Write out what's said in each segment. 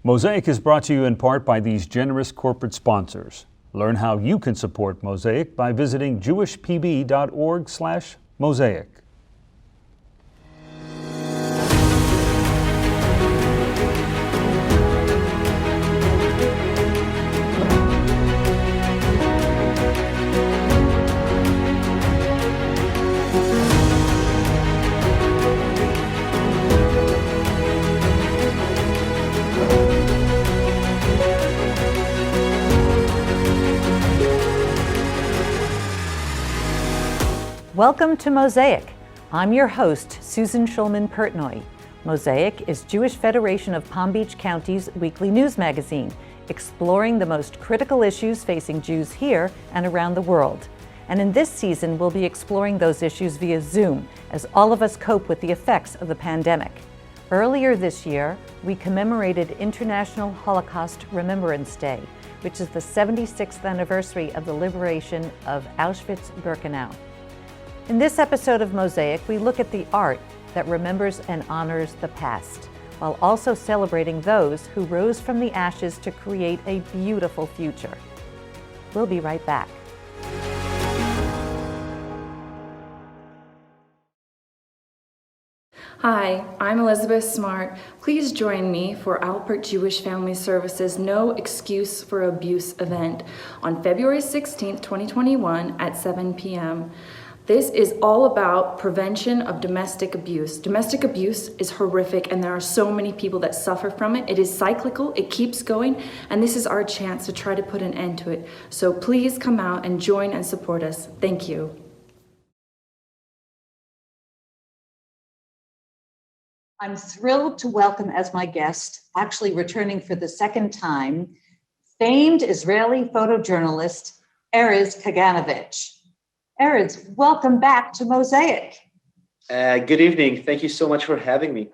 Mosaic is brought to you in part by these generous corporate sponsors. Learn how you can support Mosaic by visiting jewishpb.org/mosaic. Welcome to Mosaic. I'm your host, Susan Schulman-Pertnoy. Mosaic is Jewish Federation of Palm Beach County's weekly news magazine, exploring the most critical issues facing Jews here and around the world. And in this season, we'll be exploring those issues via Zoom as all of us cope with the effects of the pandemic. Earlier this year, we commemorated International Holocaust Remembrance Day, which is the 76th anniversary of the liberation of Auschwitz-Birkenau. In this episode of Mosaic, we look at the art that remembers and honors the past, while also celebrating those who rose from the ashes to create a beautiful future. We'll be right back. Hi, I'm Elizabeth Smart. Please join me for Alpert Jewish Family Services No Excuse for Abuse event on February 16, 2021 at 7 p.m. This is all about prevention of domestic abuse. Domestic abuse is horrific and there are so many people that suffer from it. It is cyclical, it keeps going, and this is our chance to try to put an end to it. So please come out and join and support us. Thank you. I'm thrilled to welcome as my guest, actually returning for the second time, famed Israeli photojournalist, Erez Kaganovitz. Erez, welcome back to Mosaic. Good evening. Thank you so much for having me.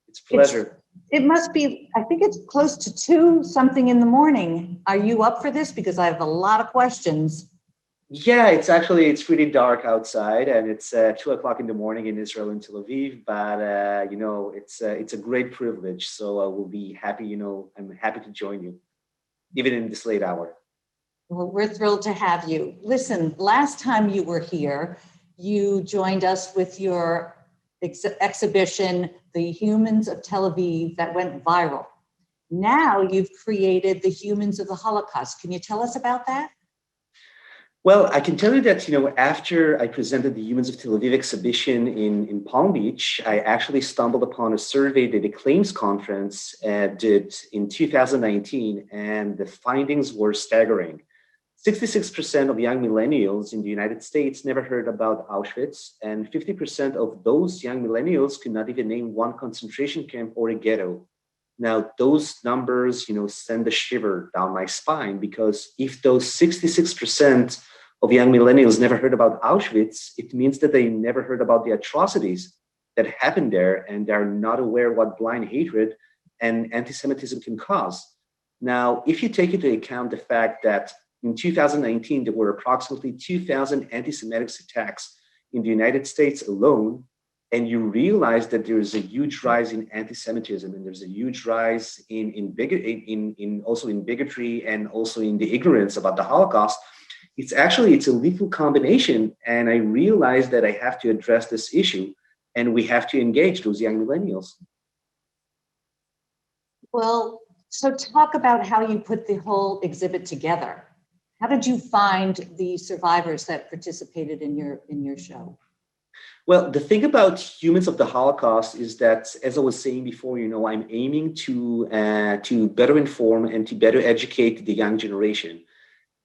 It's a pleasure. It must be, I think it's close to 2 something in the morning. Are you up for this? Because I have a lot of questions. Yeah, it's pretty dark outside and it's 2 o'clock in the morning in Israel in Tel Aviv, but it's a great privilege. So I will be happy, I'm happy to join you, even in this late hour. Well, we're thrilled to have you. Listen, last time you were here, you joined us with your exhibition, The Humans of Tel Aviv, that went viral. Now you've created The Humans of the Holocaust. Can you tell us about that? Well, I can tell you that, after I presented the Humans of Tel Aviv exhibition in Palm Beach, I actually stumbled upon a survey that the Claims Conference did in 2019, and the findings were staggering. 66% of young millennials in the United States never heard about Auschwitz, and 50% of those young millennials could not even name one concentration camp or a ghetto. Now, those numbers, send a shiver down my spine, because if those 66% of young millennials never heard about Auschwitz, it means that they never heard about the atrocities that happened there, and they're not aware what blind hatred and anti-Semitism can cause. Now, if you take into account the fact that in 2019, there were approximately 2,000 anti-Semitic attacks in the United States alone, and you realize that there is a huge rise in anti-Semitism, and there's a huge rise in bigotry and also in the ignorance about the Holocaust. It's a lethal combination, and I realized that I have to address this issue, and we have to engage those young millennials. Well, so talk about how you put the whole exhibit together. How did you find the survivors that participated in your show? Well, the thing about Humans of the Holocaust is that, as I was saying before, I'm aiming to better inform and to better educate the young generation.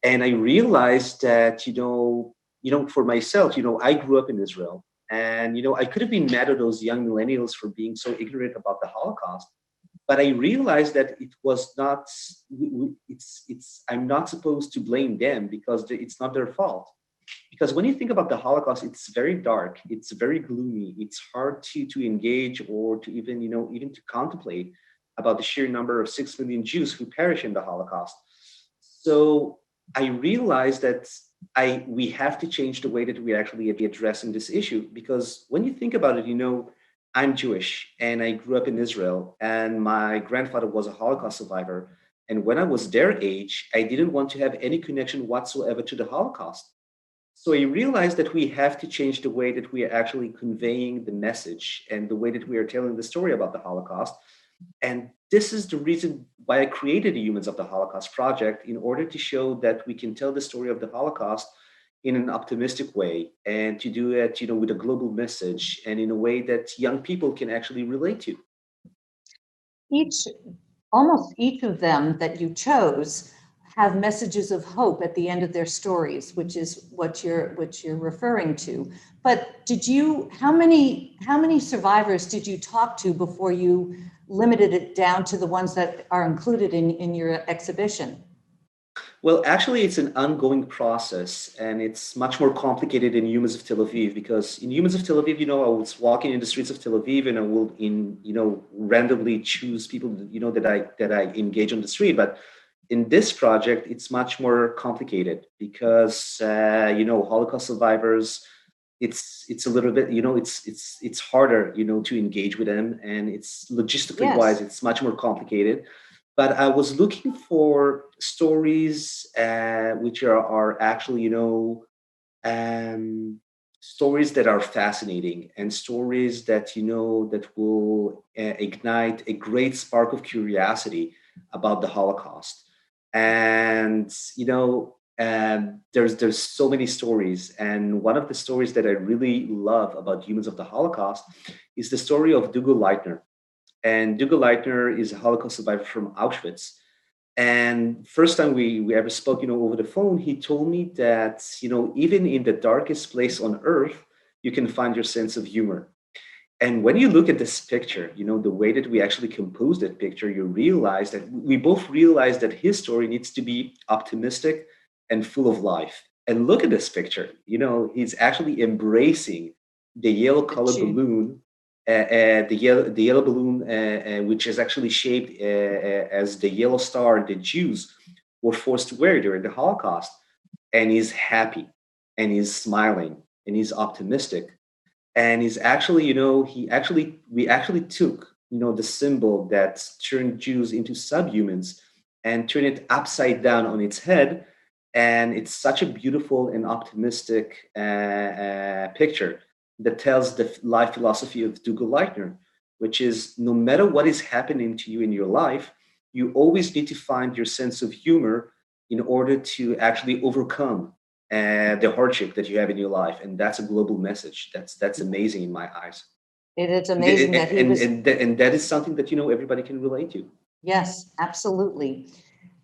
And I realized that, for myself, I grew up in Israel, and, I could have been mad at those young millennials for being so ignorant about the Holocaust. But I realized that it was not, I'm not supposed to blame them, because it's not their fault. Because when you think about the Holocaust, it's very dark, it's very gloomy, it's hard to engage or to even to contemplate about the sheer number of 6 million Jews who perished in the Holocaust. So I realized that we have to change the way that we actually be addressing this issue, because when you think about it, I'm Jewish and I grew up in Israel, and my grandfather was a Holocaust survivor. And when I was their age, I didn't want to have any connection whatsoever to the Holocaust. So I realized that we have to change the way that we are actually conveying the message and the way that we are telling the story about the Holocaust. And this is the reason why I created the Humans of the Holocaust project, in order to show that we can tell the story of the Holocaust in an optimistic way, and to do it, with a global message and in a way that young people can actually relate to. Each, almost each of them that you chose have messages of hope at the end of their stories, which is what you're referring to. But how many survivors did you talk to before you limited it down to the ones that are included in your exhibition? Well, actually, it's an ongoing process, and it's much more complicated in Humans of Tel Aviv, because in Humans of Tel Aviv, I was walking in the streets of Tel Aviv, and I will, randomly choose people that I engage on the street. But in this project, it's much more complicated because Holocaust survivors. It's a little bit, it's harder, to engage with them, and it's logistically wise, Yes. it's much more complicated. But I was looking for stories which are actually, stories that are fascinating, and stories that, that will ignite a great spark of curiosity about the Holocaust. And, there's so many stories. And one of the stories that I really love about Humans of the Holocaust is the story of Dougal Leitner. And Dougal Leitner is a Holocaust survivor from Auschwitz. And first time we ever spoke, over the phone, he told me that, even in the darkest place on earth, you can find your sense of humor. And when you look at this picture, the way that we actually composed that picture, you realize that we both realize that his story needs to be optimistic and full of life. And look at this picture. He's actually embracing the yellow colored balloon, the yellow balloon, which is actually shaped as the yellow star the Jews were forced to wear during the Holocaust. And he's happy, and he's smiling, and he's optimistic. And he's actually, we actually took, the symbol that turned Jews into subhumans and turned it upside down on its head. And it's such a beautiful and optimistic picture that tells the life philosophy of Dougal Leitner, which is, no matter what is happening to you in your life, you always need to find your sense of humor in order to actually overcome the hardship that you have in your life. And that's a global message. That's amazing in my eyes. It is amazing that he and, was. and that is something that, everybody can relate to. Yes, absolutely.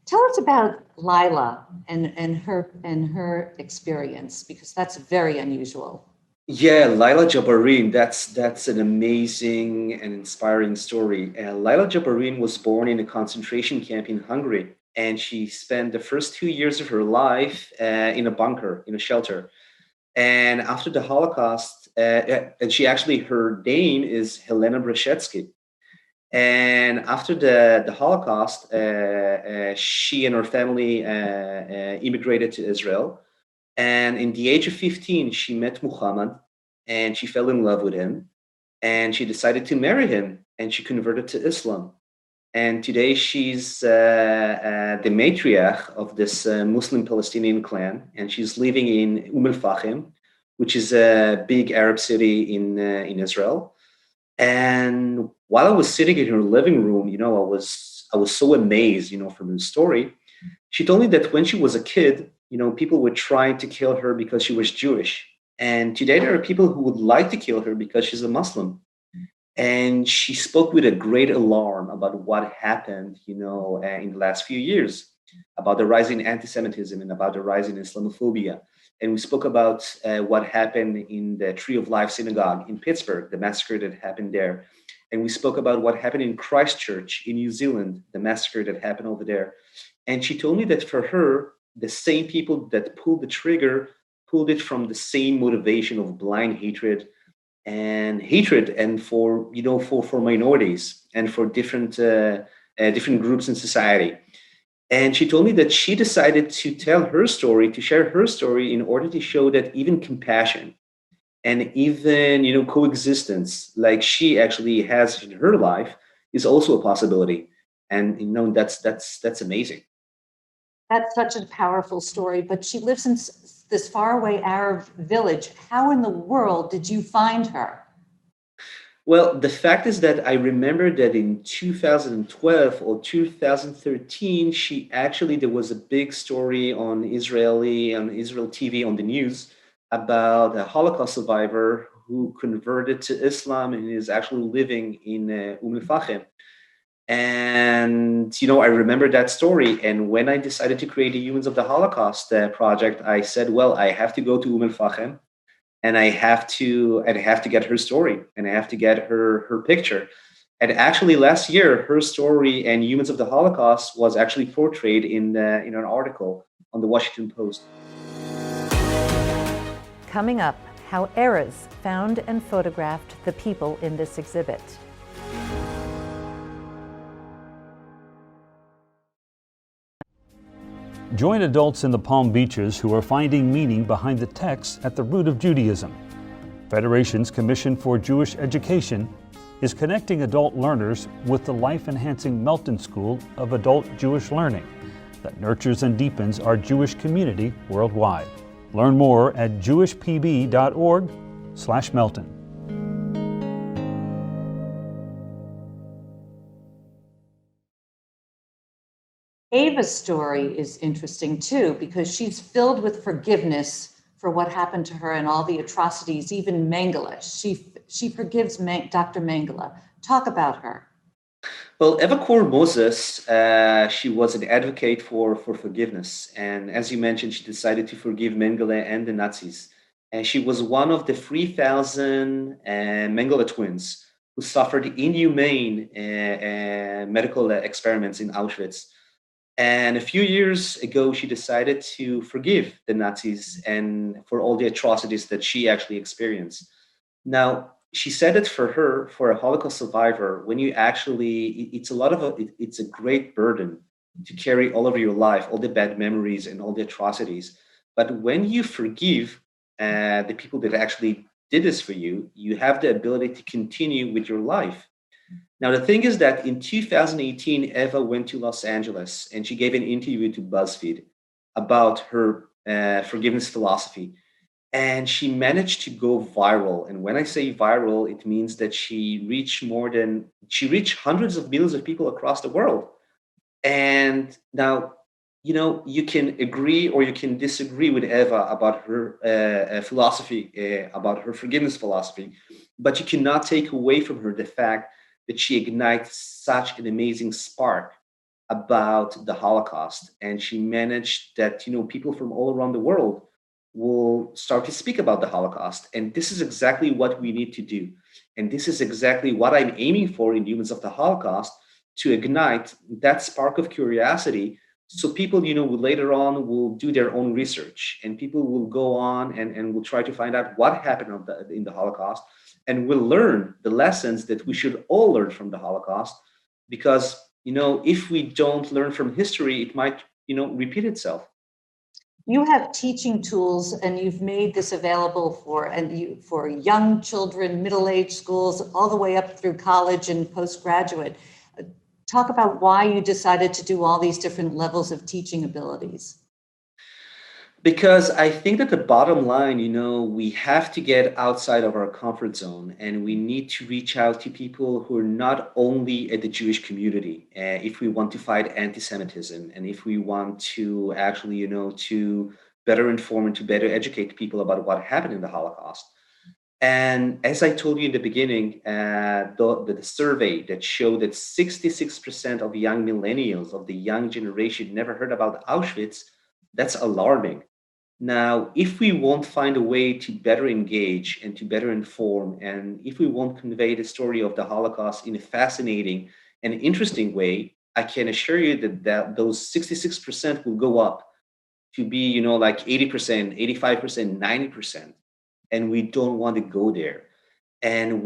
Tell us about Lila and her experience, because that's very unusual. Yeah, Laila Jabarin, that's an amazing and inspiring story. Laila Jabarin was born in a concentration camp in Hungary, and she spent the first 2 years of her life in a bunker, in a shelter. And after the Holocaust, and her name is Helena Brzezinski. And after the Holocaust, she and her family immigrated to Israel. And in the age of 15, she met Muhammad, and she fell in love with him, and she decided to marry him, and she converted to Islam. And today she's the matriarch of this Muslim Palestinian clan, and she's living in Al-Fahim, which is a big Arab city in Israel. And while I was sitting in her living room, I was so amazed, from her story. She told me that when she was a kid, people were trying to kill her because she was Jewish. And today there are people who would like to kill her because she's a Muslim. And she spoke with a great alarm about what happened, in the last few years, about the rise in anti-Semitism and about the rise in Islamophobia. And we spoke about what happened in the Tree of Life synagogue in Pittsburgh, the massacre that happened there. And we spoke about what happened in Christchurch in New Zealand, the massacre that happened over there. And she told me that for her, the same people that pulled the trigger pulled it from the same motivation of blind hatred, and for minorities and for different groups in society. And she told me that she decided to tell her story, to share her story, in order to show that even compassion and even, coexistence like she actually has in her life is also a possibility. And, that's amazing. That's such a powerful story, but she lives in this faraway Arab village. How in the world did you find her? Well, the fact is that I remember that in 2012 or 2013, there was a big story on Israel TV on the news about a Holocaust survivor who converted to Islam and is actually living in al-Fahim. And, I remember that story. And when I decided to create the Humans of the Holocaust project, I said, well, I have to go to Fahim, and I have to get her story, and I have to get her picture. And actually, last year, her story and Humans of the Holocaust was actually portrayed in an article on the Washington Post. Coming up, how Erez found and photographed the people in this exhibit. Join adults in the Palm Beaches who are finding meaning behind the texts at the root of Judaism. Federation's Commission for Jewish Education is connecting adult learners with the life-enhancing Melton School of Adult Jewish Learning that nurtures and deepens our Jewish community worldwide. Learn more at jewishpb.org/Melton. Ava's story is interesting too, because she's filled with forgiveness for what happened to her and all the atrocities, even Mengele. She forgives Dr. Mengele. Talk about her. Well, Eva Kor Moses, she was an advocate for forgiveness. And as you mentioned, she decided to forgive Mengele and the Nazis. And she was one of the 3,000 Mengele twins who suffered inhumane medical experiments in Auschwitz. And a few years ago, she decided to forgive the Nazis and for all the atrocities that she actually experienced. Now, she said that for a Holocaust survivor, when you actually, it's a great burden to carry all over your life, all the bad memories and all the atrocities. But when you forgive the people that actually did this for you, you have the ability to continue with your life. Now, the thing is that in 2018, Eva went to Los Angeles and she gave an interview to BuzzFeed about her forgiveness philosophy. And she managed to go viral. And when I say viral, it means that she reached hundreds of millions of people across the world. And now, you can agree or you can disagree with Eva about her philosophy, about her forgiveness philosophy, but you cannot take away from her the fact that she ignites such an amazing spark about the Holocaust. And she managed that, people from all around the world will start to speak about the Holocaust. And this is exactly what we need to do. And this is exactly what I'm aiming for in Humans of the Holocaust, to ignite that spark of curiosity. So people, later on will do their own research, and people will go on and will try to find out what happened in the Holocaust, and will learn the lessons that we should all learn from the Holocaust. Because, if we don't learn from history, it might, repeat itself. You have teaching tools, and you've made this available for young children, middle-aged schools, all the way up through college and postgraduate. Talk about why you decided to do all these different levels of teaching abilities. Because I think that the bottom line, we have to get outside of our comfort zone, and we need to reach out to people who are not only at the Jewish community. If we want to fight anti-Semitism, and if we want to actually, to better inform and to better educate people about what happened in the Holocaust. And as I told you in the beginning, the survey that showed that 66% of young millennials, of the young generation, never heard about Auschwitz, that's alarming. Now, if we won't find a way to better engage and to better inform, and if we won't convey the story of the Holocaust in a fascinating and interesting way, I can assure you that those 66% will go up to be, like 80%, 85%, 90%. And we don't want to go there. And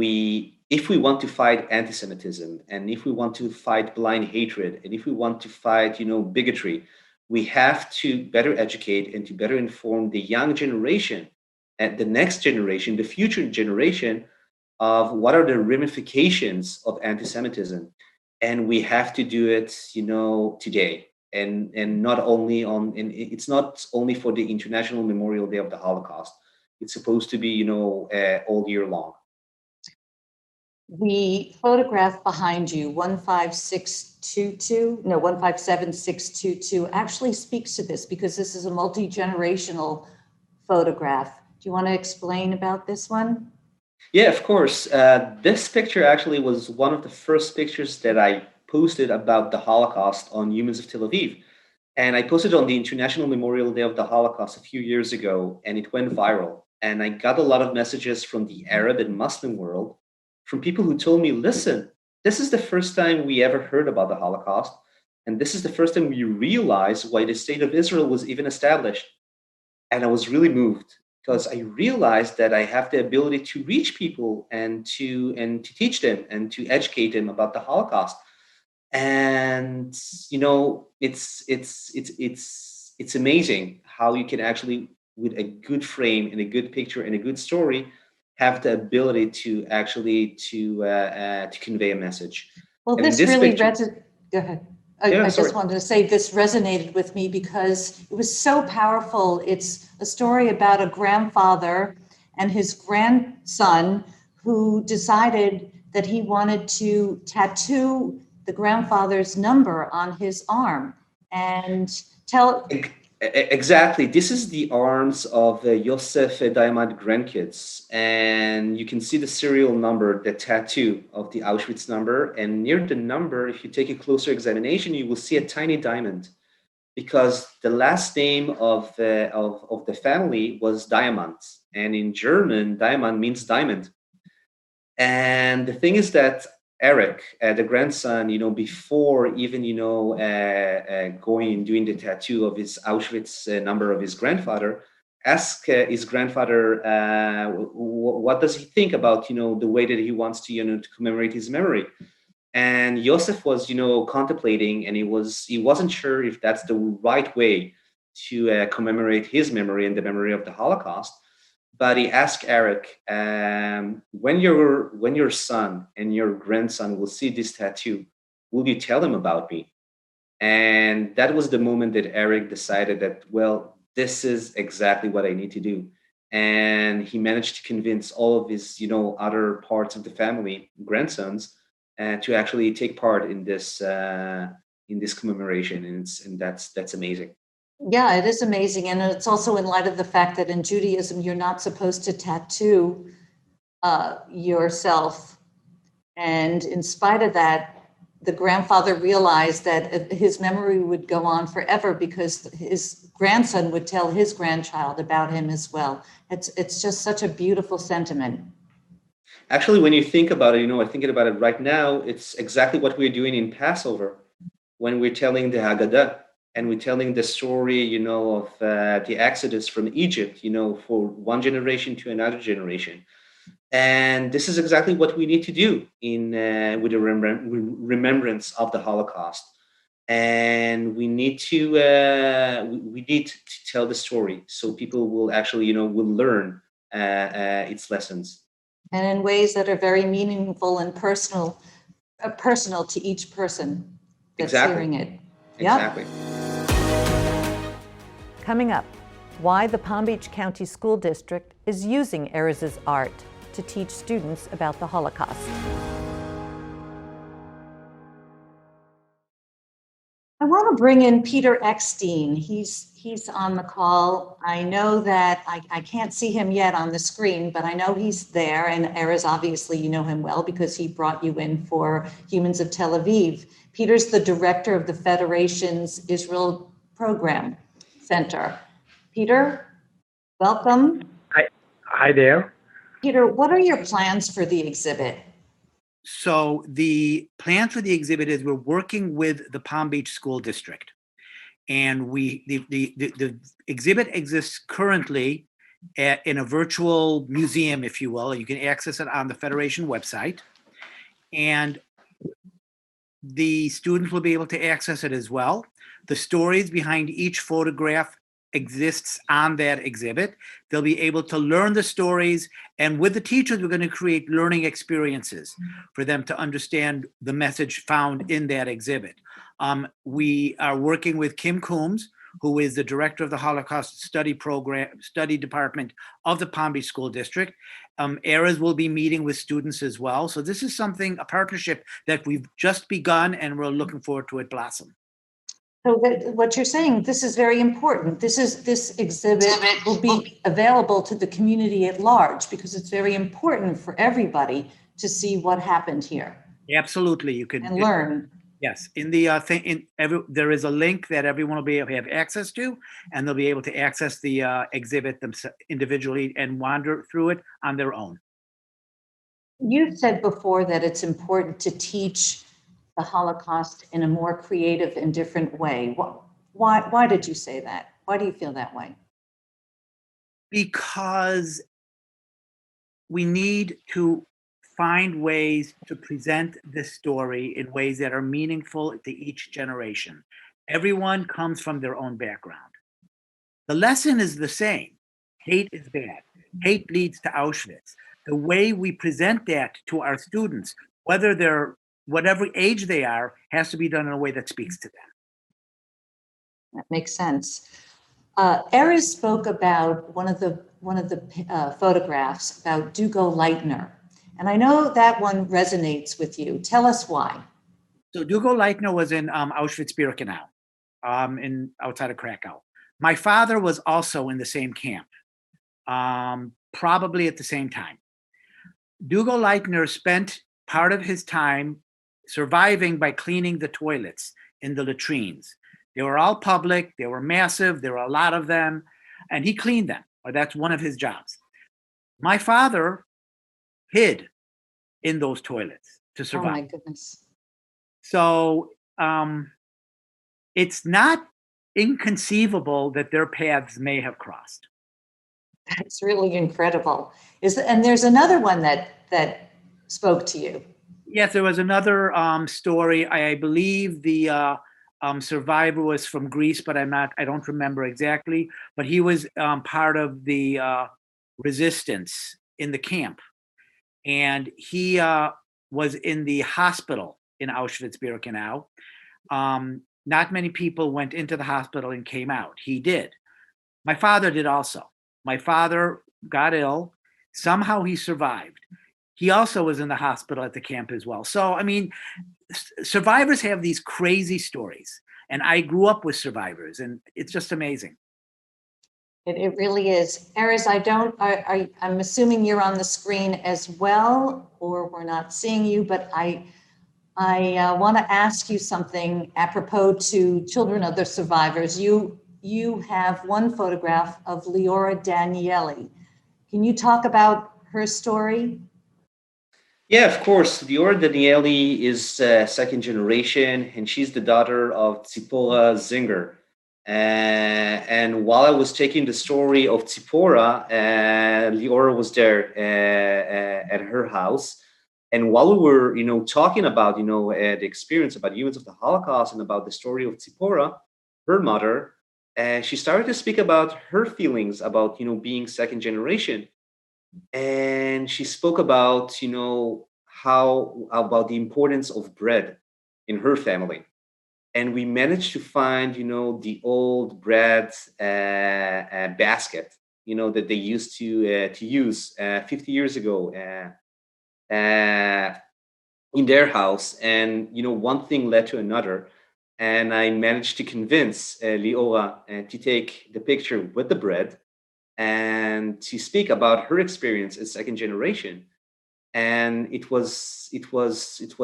if we want to fight anti-Semitism, and if we want to fight blind hatred, and if we want to fight, bigotry, we have to better educate and to better inform the young generation the next generation, the future generation, of what are the ramifications of anti-Semitism. And we have to do it, today. And not only and it's not only for the International Memorial Day of the Holocaust. It's supposed to be, all year long. The photograph behind you, 157622, actually speaks to this because this is a multi-generational photograph. Do you want to explain about this one? Yeah, of course. This picture actually was one of the first pictures that I posted about the Holocaust on Humans of Tel Aviv. And I posted on the International Memorial Day of the Holocaust a few years ago, and it went viral. And I got a lot of messages from the Arab and Muslim world, from people who told me, listen, this is the first time we ever heard about the Holocaust. And this is the first time we realized why the state of Israel was even established. And I was really moved because I realized that I have the ability to reach people and to teach them and to educate them about the Holocaust. And it's amazing how you can actually, with a good frame and a good picture and a good story, have the ability to actually to convey a message. Well, And in this really picture, go ahead. Yeah, I sorry. just wanted to say this resonated with me because it was so powerful. It's a story about a grandfather and his grandson who decided that he wanted to tattoo the grandfather's number on his arm and tell. Exactly. This is the arms of Yosef Diamond grandkids. And you can see the serial number, the tattoo of the Auschwitz number. And near the number, if you take a closer examination, you will see a tiny diamond, because the last name of the family was Diamond. And in German, Diamond means diamond. And the thing is that Eric, the grandson, before even, going and doing the tattoo of his Auschwitz number of his grandfather, asked his grandfather, what does he think about, the way that he wants to, to commemorate his memory. And Yosef was, contemplating, and he wasn't sure if that's the right way to commemorate his memory and the memory of the Holocaust. But he asked Eric, when your son and your grandson will see this tattoo, will you tell them about me? And that was the moment that Eric decided that, well, this is exactly what I need to do. And he managed to convince all of his, other parts of the family, grandsons, to actually take part in this commemoration, and that's amazing. Yeah, it is amazing. And it's also in light of the fact that in Judaism, you're not supposed to tattoo yourself. And in spite of that, the grandfather realized that his memory would go on forever because his grandson would tell his grandchild about him as well. It's just such a beautiful sentiment. Actually, when you think about it, I'm thinking about it right now, it's exactly what we're doing in Passover when we're telling the Haggadah. And we're telling the story, of the Exodus from Egypt, for one generation to another generation. And this is exactly what we need to do with the remembrance of the Holocaust. And we need to tell the story so people will actually, will learn its lessons. And in ways that are very meaningful and personal to each person that's hearing it. Exactly. Coming up, why the Palm Beach County School District is using Erez's art to teach students about the Holocaust. I want to bring in Peter Eckstein. He's on the call. I know that I can't see him yet on the screen, but I know he's there. And Erez, obviously, you know him well because he brought you in for Humans of Tel Aviv. Peter's the director of the Federation's Israel Program Center. Peter, welcome. Hi there. Peter, what are your plans for the exhibit? So the plan for the exhibit is we're working with the Palm Beach School District, and the exhibit exists currently in a virtual museum, if you will. You can access it on the Federation website, and the students will be able to access it as well. The stories behind each photograph exists on that exhibit. They'll be able to learn the stories, and with the teachers, we're going to create learning experiences for them to understand the message found in that exhibit. We are working with Kim Coombs, who is the director of the Holocaust study department of the Palm Beach School District. Erez will be meeting with students as well. So this is a partnership that we've just begun, and we're looking forward to it blossom. So what you're saying, this is very important. This exhibit will be available to the community at large because it's very important for everybody to see what happened here. Absolutely, you could and learn. Yes, in the there is a link that everyone will be able to have access to, and they'll be able to access the exhibit themselves individually and wander through it on their own. You said before that it's important to teach the Holocaust in a more creative and different way. Why did you say that? Why do you feel that way? Because we need to find ways to present this story in ways that are meaningful to each generation. Everyone comes from their own background. The lesson is the same. Hate is bad. Hate leads to Auschwitz. The way we present that to our students, whether they're whatever age they are, has to be done in a way that speaks to them. That makes sense. Erez spoke about one of the photographs about Dugo Leitner, and I know that one resonates with you. Tell us why. So Dugo Leitner was in Auschwitz-Birkenau, outside of Krakow. My father was also in the same camp, probably at the same time. Dugo Leitner spent part of his time surviving by cleaning the toilets in the latrines. They were all public, they were massive, there were a lot of them, and he cleaned them, or that's one of his jobs. My father hid in those toilets to survive. Oh my goodness. So it's not inconceivable that their paths may have crossed. That's really incredible. And there's another one that spoke to you. Yes, there was another story. I believe the survivor was from Greece, but I don't remember exactly. But he was part of the resistance in the camp. And he was in the hospital in Auschwitz-Birkenau. Not many people went into the hospital and came out. He did. My father did also. My father got ill. Somehow he survived. He also was in the hospital at the camp as well. So, I mean, survivors have these crazy stories. And I grew up with survivors, and it's just amazing. It really is. Erez, I'm assuming you're on the screen as well, or we're not seeing you, but I want to ask you something apropos to children of the survivors. You have one photograph of Leora Danieli. Can you talk about her story? Yeah, of course. Leora Danieli is second generation, and she's the daughter of Tzipora Zinger. And while I was taking the story of Tzipora, Leora was there at her house. And while we were, talking about, the experience about humans of the Holocaust and about the story of Tzipora, her mother, she started to speak about her feelings about, being second generation. And she spoke about, about the importance of bread in her family. And we managed to find, the old bread basket, that they used to use 50 years ago in their house. And, one thing led to another. And I managed to convince Leora to take the picture with the bread and to speak about her experience as second generation. And it was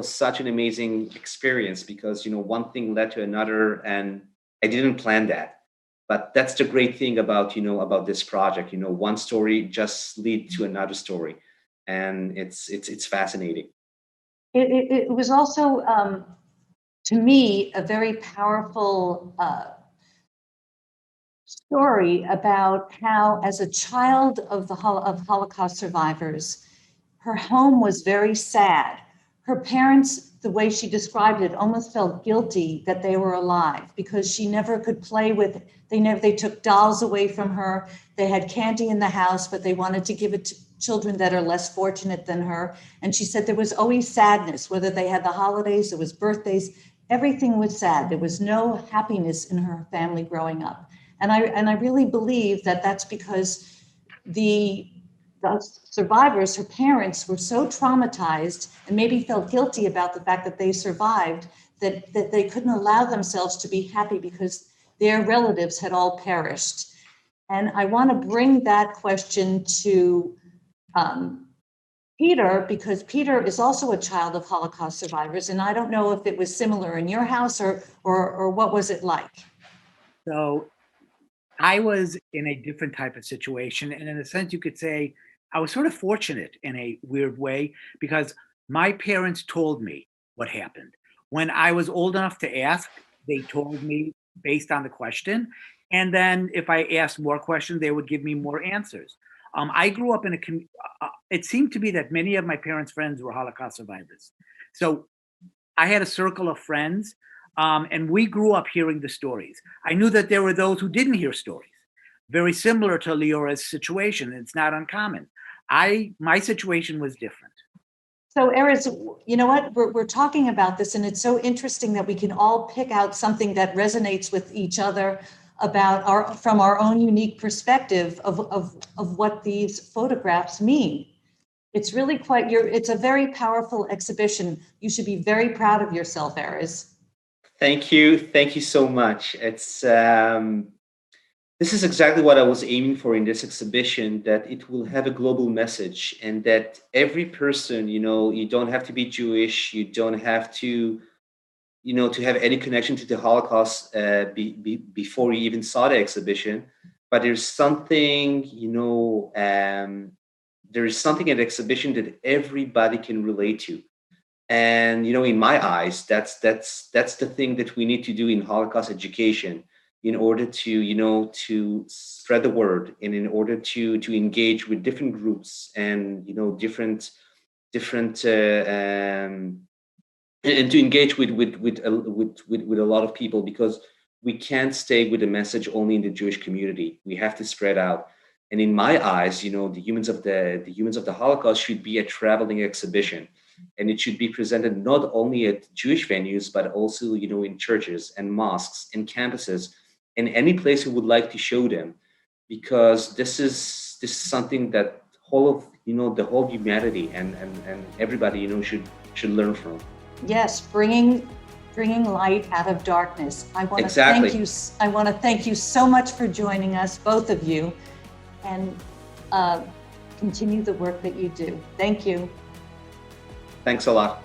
such an amazing experience because one thing led to another, and I didn't plan that. But that's the great thing about about this project. One story just lead to another story, and it's fascinating. It was also to me a very powerful story about how, as a child of Holocaust survivors, her home was very sad. Her parents the way she described it, almost felt guilty that they were alive because she never could play with, they took dolls away from her. They had candy in the house, but they wanted to give it to children that are less fortunate than her. And she said there was always sadness, whether they had the holidays, there was birthdays, everything was sad. There was no happiness in her family growing up. And I really believe that that's because the survivors, her parents, were so traumatized and maybe felt guilty about the fact that they survived, that they couldn't allow themselves to be happy because their relatives had all perished. And I want to bring that question to Peter, because Peter is also a child of Holocaust survivors, and I don't know if it was similar in your house or what was it like? So I was in a different type of situation. And in a sense, you could say I was sort of fortunate in a weird way because my parents told me what happened. When I was old enough to ask, they told me based on the question. And then if I asked more questions, they would give me more answers. I grew up in it seemed to be that many of my parents' friends were Holocaust survivors. So I had a circle of friends, and we grew up hearing the stories. I knew that there were those who didn't hear stories, very similar to Leora's situation. It's not uncommon. My situation was different. So Erez, you know what, we're talking about this, and it's so interesting that we can all pick out something that resonates with each other about from our own unique perspective of what these photographs mean. It's really it's a very powerful exhibition. You should be very proud of yourself, Erez. Thank you so much. It's this is exactly what I was aiming for in this exhibition, that it will have a global message, and that every person, you don't have to be Jewish, you don't have to, to have any connection to the Holocaust before you even saw the exhibition. But there's something, there is something in the exhibition that everybody can relate to. And, in my eyes, that's the thing that we need to do in Holocaust education, in order to, to spread the word, and in order to engage with different groups and, different and to engage with a lot of people, because we can't stay with the message only in the Jewish community. We have to spread out. And in my eyes, the humans of the Holocaust should be a traveling exhibition, and it should be presented not only at Jewish venues, but also, in churches and mosques and campuses and any place who would like to show them, because this is something that the whole humanity and everybody, should learn from. Yes, bringing light out of darkness. I want Exactly. to thank you so much for joining us, both of you, and continue the work that you do. Thank you. Thanks a lot.